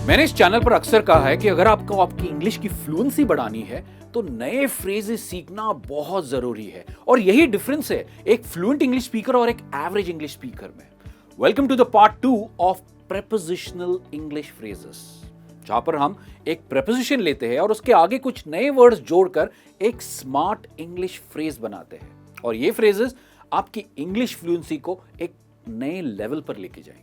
मैंने इस चैनल पर अक्सर कहा है कि अगर आपको आपकी इंग्लिश की फ्लुएंसी बढ़ानी है तो नए फ्रेजेस सीखना बहुत जरूरी है और यही डिफरेंस है एक फ्लुएंट इंग्लिश स्पीकर और एक एवरेज इंग्लिश स्पीकर में। Welcome to the part 2 of prepositional English phrases, जहां पर हम एक प्रेपोजिशन लेते हैं और उसके आगे कुछ नए वर्ड्स जोड़कर एक स्मार्ट इंग्लिश फ्रेज बनाते हैं और ये फ्रेजेस आपकी इंग्लिश फ्लुएंसी को एक नए लेवल पर लेके जाएंगे।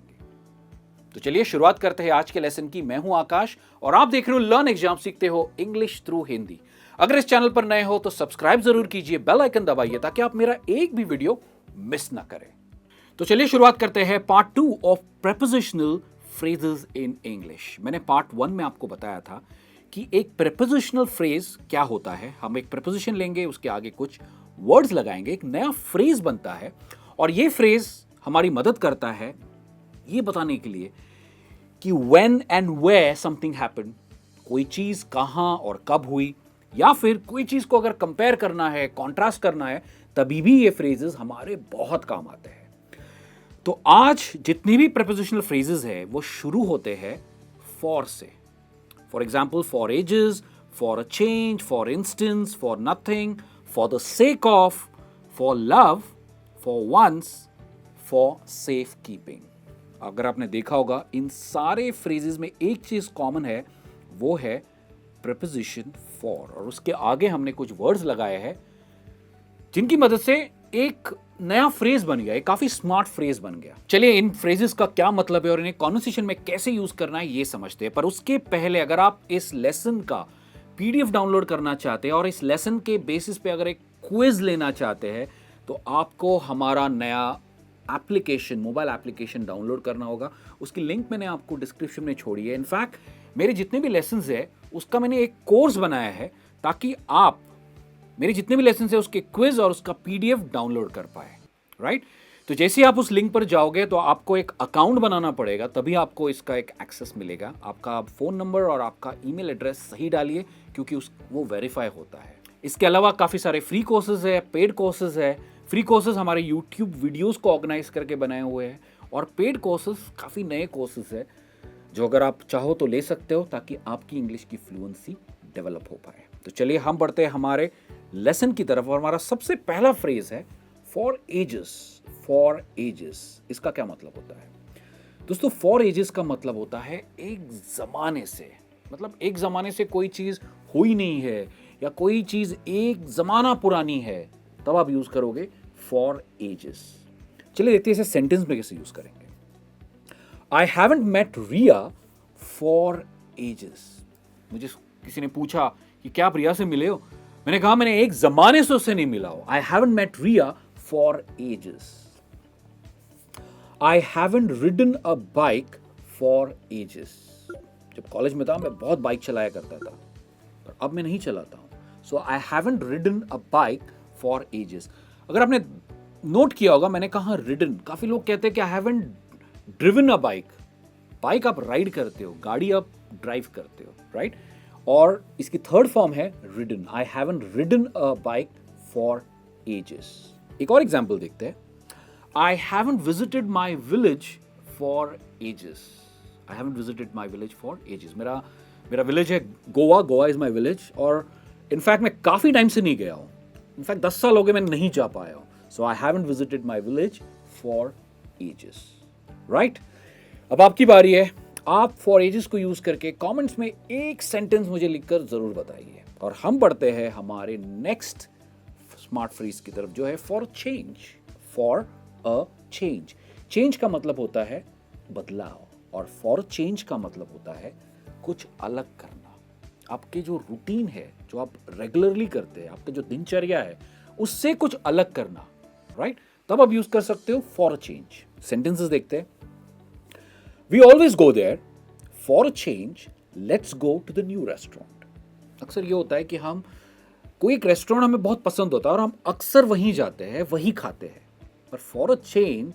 तो चलिए शुरुआत करते हैं आज के लेसन की। मैं हूं आकाश और आप देख रहे हो लर्न एग्जाम सीखते हो इंग्लिश थ्रू हिंदी। अगर इस चैनल पर नए हो तो सब्सक्राइब जरूर कीजिए, बेल आइकन दबाइए ताकि आप मेरा एक भी वीडियो मिस ना करें। तो चलिए शुरुआत करते हैं part 2 of prepositional phrases in English. मैंने पार्ट 1 में आपको बताया था कि एक प्रेपोजिशनल फ्रेज क्या होता है। हम एक प्रेपोजिशन लेंगे, उसके आगे कुछ वर्ड्स लगाएंगे, एक नया फ्रेज बनता है और ये फ्रेज हमारी मदद करता है ये बताने के लिए कि when and where something happened, कोई चीज कहां और कब हुई, या फिर कोई चीज को अगर कंपेयर करना है, कॉन्ट्रास्ट करना है, तभी भी ये फ्रेजेस हमारे बहुत काम आते हैं। तो आज जितनी भी प्रेपोजिशनल फ्रेजेस है वो शुरू होते हैं फॉर से। For example, for ages, for a change, for instance, for nothing, for the sake of, for love, for once, for safe keeping. अगर आपने देखा होगा इन सारे फ्रेजेस में एक चीज कॉमन है, वो है प्रेपोजिशन फॉर, और उसके आगे हमने कुछ वर्ड्स लगाए हैं जिनकी मदद से एक नया फ्रेज बन गया, एक काफी स्मार्ट फ्रेज बन गया। चलिए इन फ्रेजेस का क्या मतलब है और इन्हें कॉन्वर्सेशन में कैसे यूज करना है ये समझते हैं। पर उसके पहले अगर आप इस लेसन का पीडीएफ डाउनलोड करना चाहते हैं और इस लेसन के बेसिस पे अगर एक क्विज लेना चाहते हैं तो आपको हमारा नया एप्लीकेशन, मोबाइल एप्लीकेशन डाउनलोड करना होगा। उसकी लिंक मैंने आपको डिस्क्रिप्शन में छोड़ी है। इनफैक्ट मेरे जितने भी लेसन्स है उसका मैंने एक कोर्स बनाया है ताकि आप मेरे जितने भी लेसन्स है उसके क्विज और उसका पीडीएफ डाउनलोड कर पाए, राइट। तो जैसे ही आप उस लिंक पर जाओगे तो आपको एक अकाउंट बनाना पड़ेगा, तभी आपको इसका एक एक्सेस मिलेगा। आपका फ़ोन नंबर और आपका ईमेल एड्रेस सही डालिए क्योंकि वो वेरीफाई होता है। इसके अलावा काफ़ी सारे फ्री कोर्सेज है, पेड कोर्सेज है। फ्री कोर्सेज हमारे यूट्यूब वीडियोस को ऑर्गेनाइज करके बनाए हुए हैं और पेड कोर्सेज काफ़ी नए कोर्सेज है जो अगर आप चाहो तो ले सकते हो ताकि आपकी इंग्लिश की फ्लुएंसी डेवलप हो पाए। तो चलिए हम बढ़ते हैं हमारे लेसन की तरफ और हमारा सबसे पहला फ्रेज है फॉर एजेस। फॉर एजेस इसका क्या मतलब होता है दोस्तों? फॉर एजेस का मतलब होता है एक ज़माने से, मतलब एक ज़माने से कोई चीज़ हुई नहीं है या कोई चीज़ एक ज़माना पुरानी है, तब आप यूज़ करोगे फॉर एजेस। चलिए देखते हैं इसे सेंटेंस में कैसे यूज़ करेंगे। I haven't met Ria for ages. मुझे किसी ने पूछा कि क्या आप रिया से मिले हो? मैंने कहा मैंने एक ज़माने से उससे नहीं मिला हो। I haven't met Ria for ages. I haven't ridden a bike for ages. जब कॉलेज में था मैं बहुत बाइक चलाया करता था, पर अब मैं नहीं चलाता हूं। So I haven't ridden a bike for ages. अगर आपने नोट किया होगा मैंने कहा रिडन। काफी लोग कहते हैं कि I haven't driven a bike. Bike आप राइड करते हो, गाड़ी आप ड्राइव करते हो, राइट। और इसकी थर्ड फॉर्म है ridden. I haven't ridden a bike for edges. एक और एग्जांपल देखते हैं। आई haven't visited my village for ages. I haven't visited my village for edges. मेरा विलेज है Goa. Goa is my village और इनफैक्ट मैं काफी टाइम से नहीं गया हूं। इनफैक्ट 10 साल हो गए मैं नहीं जा पाया हूं। So I haven't visited my village for ages, right. अब आपकी बारी है। आप फॉर एजेस को यूज करके कमेंट्स में एक सेंटेंस मुझे लिखकर जरूर बताइए और हम बढ़ते हैं हमारे नेक्स्ट स्मार्ट फ्रेज की तरफ जो है for change. For a change. Change का मतलब होता है बदलाव और फॉर चेंज का मतलब होता है कुछ अलग करना। आपके जो रूटीन है, जो आप रेगुलरली करते हैं, आपका जो दिनचर्या है, उससे कुछ अलग करना, राइट। तब आप यूज कर सकते हो फॉर अ चेंज। सेंटेंसेस देखते हैं। We always go there for a change, let's go to the new restaurant. अक्सर ये होता है कि हम कोई एक रेस्टोरेंट हमें बहुत पसंद होता है और हम अक्सर वहीं जाते हैं, वहीं खाते हैं। पर फॉर अ चेंज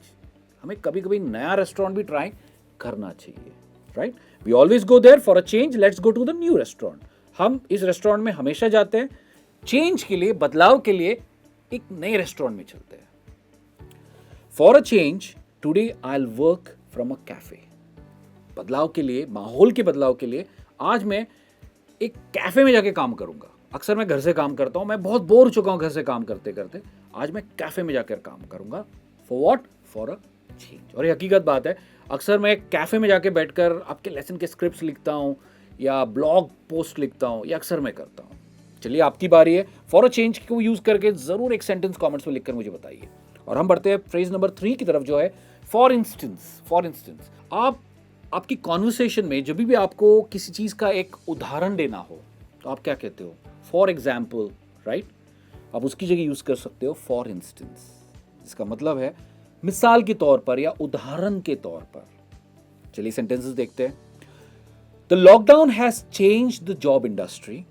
हमें कभी कभी नया रेस्टोरेंट भी ट्राई करना चाहिए, right. We always go there for a change, let's go to the new restaurant. हम इस रेस्टोरेंट में हमेशा जाते हैं, चेंज के लिए, बदलाव के लिए एक नए रेस्टोरेंट में चलते हैं। For a change today I will work from a cafe. बदलाव के लिए, माहौल के बदलाव के लिए आज मैं एक कैफे में जाके काम करूंगा। अक्सर मैं घर से काम करता हूं, मैं बहुत बोर हो चुका हूं घर से काम करते करते, आज मैं कैफे में जाकर काम करूंगा। For what? For a change. और ये हकीकत बात है, अक्सर मैं कैफे में जाके बैठकर आपके लेसन के स्क्रिप्ट्स लिखता हूं या ब्लॉग पोस्ट लिखता हूं, ये अक्सर मैं करता हूं। चलिए आपकी बारी है, फॉर अ चेंज को यूज करके जरूर एक सेंटेंस कमेंट्स में लिखकर मुझे बताइए। और हम बढ़ते हैं फ्रेज नंबर 3 की तरफ, जो है फॉर इंस्टेंस। फॉर इंस्टेंस, आप आपकी कॉन्वर्सेशन में जब भी आपको किसी चीज का एक उदाहरण देना हो तो आप क्या कहते हो? For example, right? आप उसकी जगह यूज कर सकते हो फॉर इंस्टेंस, जिसका मतलब है मिसाल के तौर पर या उदाहरण के तौर पर। चलिए सेंटेंसेस देखते हैं। The lockdown has changed the job industry.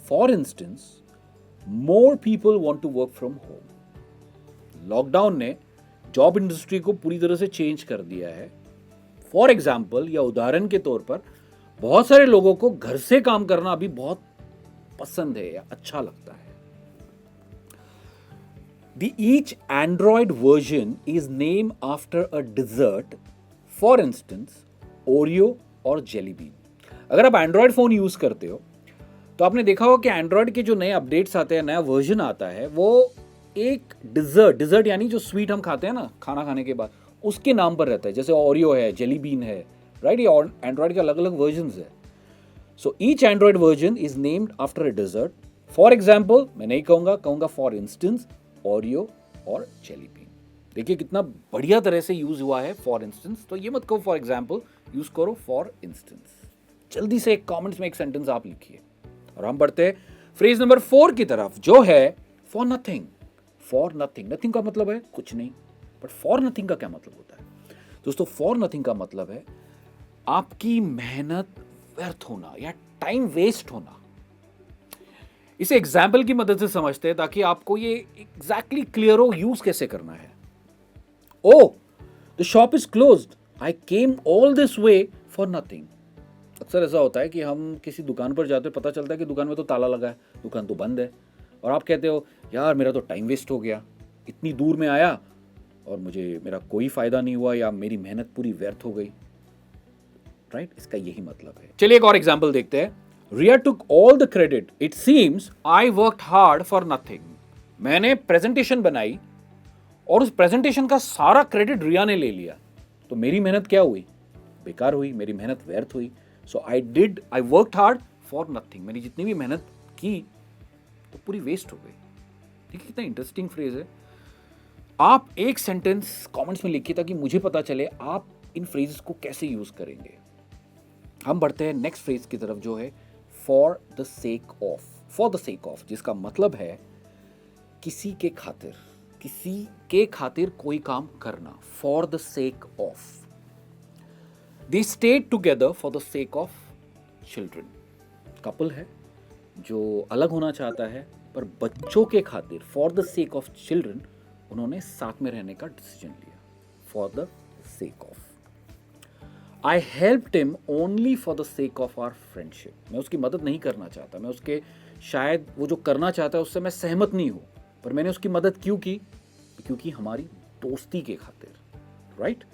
For instance, more people want to work from home. Lockdown ने जॉब इंडस्ट्री को पूरी तरह से चेंज कर दिया है। फॉर एग्जाम्पल या उदाहरण के तौर पर, बहुत सारे लोगों को घर से काम करना अभी बहुत पसंद है या अच्छा लगता है। The each Android version is named after a dessert, for instance, Oreo और Jelly Bean। अगर आप एंड्रॉयड फोन यूज करते हो तो आपने देखा होगा कि एंड्रॉयड के जो नए अपडेट्स आते हैं, नया वर्जन आता है, वो एक डिजर्ट यानी जो स्वीट हम खाते हैं ना खाना खाने के बाद, उसके नाम पर रहता है। जैसे ओरियो है, जेली बीन है, राइट? ये एंड्रॉयड के अलग अलग वर्जन है। So each Android version is named after a dessert. For example मैं नहीं कहूंगा फॉर इंस्टेंस ओरियो और जेली बीन। देखिए कितना बढ़िया तरह से यूज हुआ है फॉर इंस्टेंस। तो ये मत कहो फॉर एग्जाम्पल, यूज करो फॉर इंस्टेंस। जल्दी से एक कमेंट्स में एक सेंटेंस आप लिखिए। और हम बढ़ते हैं फ्रेज नंबर 4 की तरफ, जो है for nothing. For nothing, nothing का मतलब है कुछ नहीं, बट फॉर नथिंग का क्या मतलब होता है दोस्तों? फॉर नथिंग का मतलब है आपकी मेहनत व्यर्थ होना या टाइम वेस्ट होना। इसे एग्जाम्पल की मदद से समझते हैं ताकि आपको ये एग्जैक्टली क्लियर हो यूज कैसे करना है। Oh, the shop is closed, I came all this way for nothing. अक्सर ऐसा होता है कि हम किसी दुकान पर जाते हैं, पता चलता है कि दुकान में तो ताला लगा है, दुकान तो बंद है, और आप कहते हो यार मेरा तो टाइम वेस्ट हो गया, इतनी दूर में आया और मेरा कोई फायदा नहीं हुआ, या मेरी मेहनत पूरी व्यर्थ हो गई, राइट? इसका यही मतलब है। चलिए एक और एग्जांपल देखते हैं। Riya took all the credit, it seems I worked hard for nothing. मैंने प्रेजेंटेशन बनाई और उस प्रेजेंटेशन का सारा क्रेडिट रिया ने ले लिया, तो मेरी मेहनत क्या हुई? बेकार हुई, मेरी मेहनत व्यर्थ हुई। So I worked hard for nothing. मैंने जितनी भी मेहनत की तो पूरी वेस्ट हो गई। देखिए कितना इंटरेस्टिंग फ्रेज है। आप एक सेंटेंस कमेंट्स में लिखिए ताकि मुझे पता चले आप इन फ्रेजेस को कैसे यूज करेंगे। हम बढ़ते हैं नेक्स्ट फ्रेज की तरफ, जो है for the sake of. For the sake of, जिसका मतलब है किसी के खातिर, किसी के खातिर कोई काम करना। For the sake of. They stayed together for the sake of children. Couple है जो अलग होना चाहता है, पर बच्चों के खातिर, for the sake of children, उन्होंने साथ में रहने का डिसीजन लिया। For the sake of. I helped him only for the sake of our friendship. मैं उसकी मदद नहीं करना चाहता, मैं उसके, शायद वो जो करना चाहता है उससे मैं सहमत नहीं हूं, पर मैंने उसकी मदद क्यों की? क्योंकि हमारी दोस्ती के खातिर, राइट?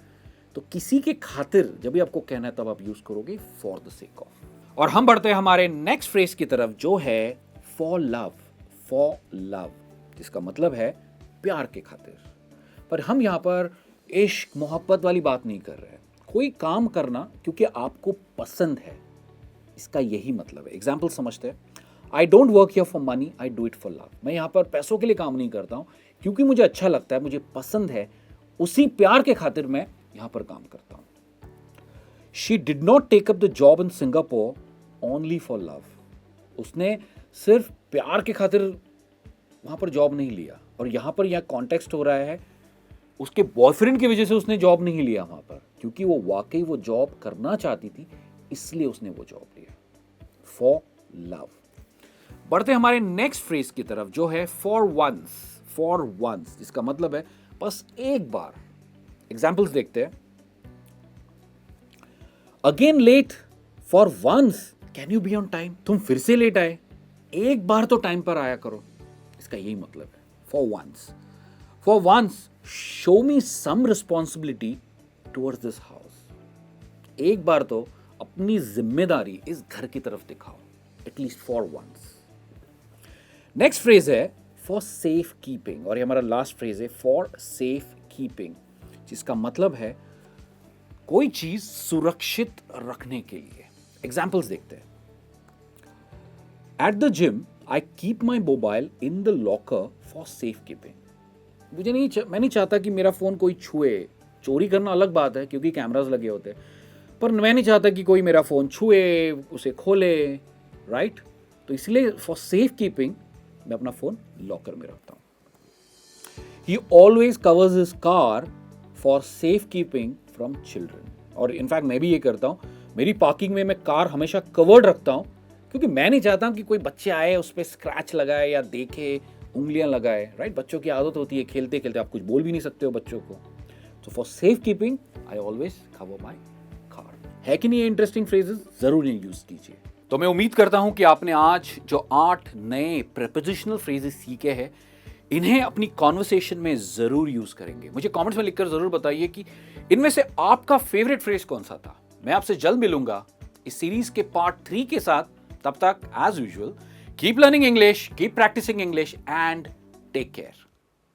तो किसी के खातिर जब भी आपको कहना है तब आप यूज करोगे फॉर द सेक ऑफ। और हम बढ़ते हैं हमारे नेक्स्ट फ्रेज की तरफ, जो है फॉर लव। फॉर लव, जिसका मतलब है प्यार के खातिर। पर हम यहां पर इश्क मोहब्बत वाली बात नहीं कर रहे हैं। कोई काम करना क्योंकि आपको पसंद है, इसका यही मतलब है। एग्जाम्पल समझते हैं। I don't work here for money, I do it for love. मैं यहाँ पर पैसों के लिए काम नहीं करता हूँ, क्योंकि मुझे अच्छा लगता है, मुझे पसंद है, उसी प्यार के खातिर मैं यहाँ पर काम करता हूँ। She did not take up the job in Singapore only for love. उसने सिर्फ प्यार के खातिर वहाँ पर जॉब नहीं लिया, और यहाँ पर यह कॉन्टेक्स्ट हो रहा है उसके बॉयफ्रेंड की वजह से उसने जॉब नहीं लिया वहाँ पर, क्योंकि वो वाकई वो जॉब करना चाहती थी, इसलिए उसने वो जॉब लिया। For love. बढ़ते हमारे नेक्स्ट फ्रेज की तरफ, जो है फॉर वंस। फॉर वंस, जिसका मतलब है बस एक बार। एग्जाम्पल्स देखते हैं। Again late, for once can you be on time. तुम फिर से लेट आए, एक बार तो टाइम पर आया करो, इसका यही मतलब है for once. For once show me some responsibility towards this house. एक बार तो अपनी जिम्मेदारी इस घर की तरफ दिखाओ, at least for once. Next phrase है फॉर सेफ कीपिंग, और ये हमारा लास्ट फ्रेज है फॉर सेफ कीपिंग, जिसका मतलब है कोई चीज सुरक्षित रखने के लिए। एग्जाम्पल्स देखते हैं। At the gym I keep my mobile in the locker for safe keeping. मैं नहीं चाहता कि मेरा फोन कोई छुए। चोरी करना अलग बात है क्योंकि कैमरास लगे होते हैं, पर मैं नहीं चाहता कि कोई मेरा फोन छुए, उसे खोले, राइट? तो इसलिए फॉर सेफ कीपिंग मैं अपना फोन लॉकर में रखता हूं। ही always covers his car for safe keeping from children. और इनफैक्ट मैं भी ये करता हूं, मेरी पार्किंग में मैं कार हमेशा कवर्ड रखता हूं, क्योंकि मैं नहीं चाहता कि कोई बच्चे आए उस पर स्क्रैच लगाए या देखे, उंगलियां लगाए, राइट? बच्चों की आदत होती है खेलते खेलते, आप कुछ बोल भी नहीं सकते हो बच्चों को। तो for safe keeping I always cover my car. है कि नहीं ये इंटरेस्टिंग फ्रेजेस? जरूर यूज कीजिए। तो मैं उम्मीद करता हूं कि आपने आज जो 8 नए प्रीपोजिशनल फ्रेजेस सीखे हैं, इन्हें अपनी कॉन्वर्सेशन में जरूर यूज करेंगे। मुझे कमेंट्स में लिखकर जरूर बताइए कि इनमें से आपका फेवरेट फ्रेज कौन सा था। मैं आपसे जल्द मिलूंगा इस सीरीज के पार्ट 3 के साथ। तब तक as usual keep learning English, keep practising English and take care.